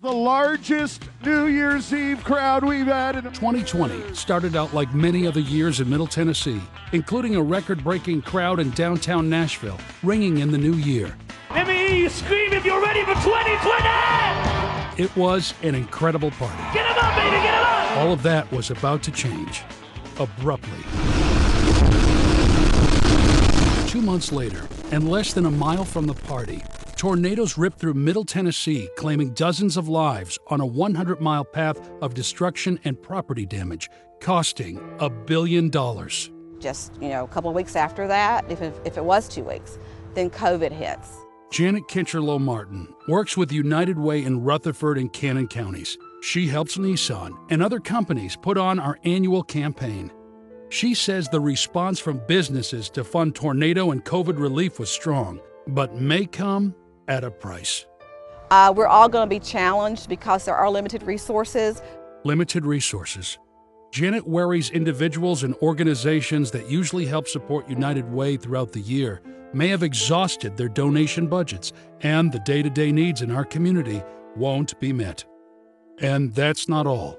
the largest New Year's Eve crowd we've had in 2020 started out like many other years in Middle Tennessee, including a record-breaking crowd in downtown Nashville, ringing in the new year. Let me hear you scream if you're ready for 2020! It was an incredible party. Get 'em up, baby, get 'em up! All of that was about to change, abruptly. 2 months later, and less than a mile from the party, tornadoes ripped through Middle Tennessee, claiming dozens of lives on a 100-mile path of destruction and property damage, costing $1 billion. Just, a couple of weeks after that, if it was 2 weeks, then COVID hits. Janet Kincherlow Martin works with United Way in Rutherford and Cannon counties. She helps Nissan and other companies put on our annual campaign. She says the response from businesses to fund tornado and COVID relief was strong, but may come at a price. We're all going to be challenged because there are limited resources. Limited resources. Janet worries individuals and organizations that usually help support United Way throughout the year may have exhausted their donation budgets, and the day-to-day needs in our community won't be met. And that's not all.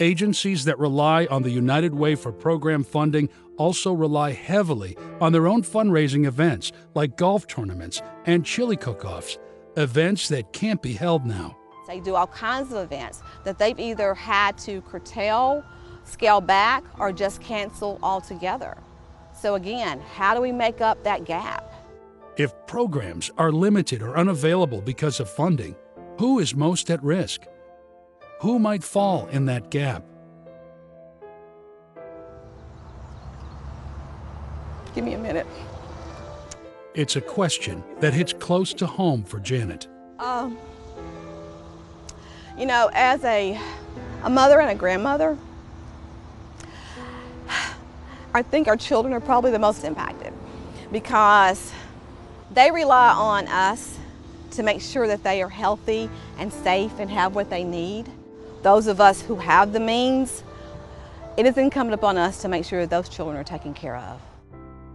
Agencies that rely on the United Way for program funding also rely heavily on their own fundraising events like golf tournaments and chili cook-offs, events that can't be held now. They do all kinds of events that they've either had to curtail, scale back, or just cancel altogether. So again, how do we make up that gap? If programs are limited or unavailable because of funding, who is most at risk? Who might fall in that gap? Give me a minute. It's a question that hits close to home for Janet. As a mother and a grandmother, I think our children are probably the most impacted because they rely on us to make sure that they are healthy and safe and have what they need. Those of us who have the means, it is incumbent upon us to make sure that those children are taken care of.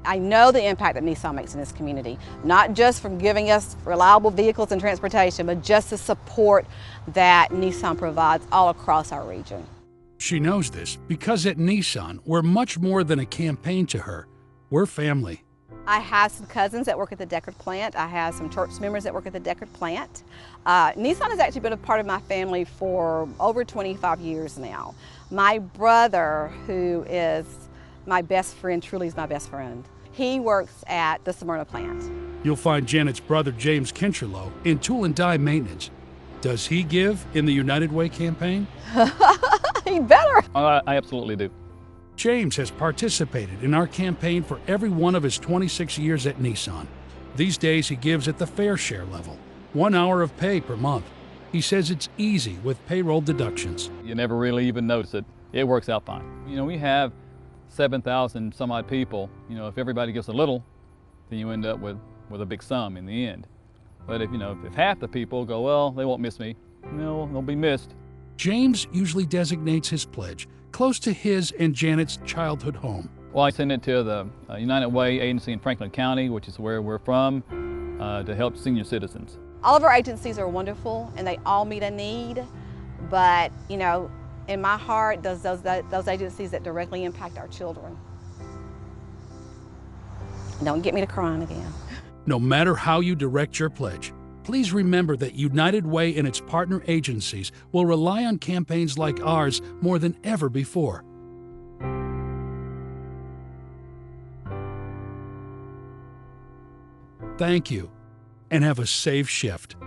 I know the impact that Nissan makes in this community, not just from giving us reliable vehicles and transportation, but just the support that Nissan provides all across our region. She knows this because at Nissan, we're much more than a campaign to her. We're family. I have some cousins that work at the Deckard plant. I have some church members that work at the Deckard plant. Nissan has actually been a part of my family for over 25 years now. My brother, who is my best friend, truly is my best friend, he works at the Smyrna plant. You'll find Janet's brother, James Kincherlow, in tool and die maintenance. Does he give in the United Way campaign? He better. I absolutely do. James has participated in our campaign for every one of his 26 years at Nissan. These days he gives at the fair share level, 1 hour of pay per month. He says it's easy with payroll deductions. You never really even notice it. It works out fine. We have 7,000 some odd people. If everybody gives a little, then you end up with a big sum in the end. But if half the people go, well, they won't miss me, they'll be missed. James usually designates his pledge close to his and Janet's childhood home. Well, I send it to the United Way agency in Franklin County, which is where we're from, to help senior citizens. All of our agencies are wonderful and they all meet a need, but in my heart, those agencies that directly impact our children. Don't get me to crying again. No matter how you direct your pledge, please remember that United Way and its partner agencies will rely on campaigns like ours more than ever before. Thank you, and have a safe shift.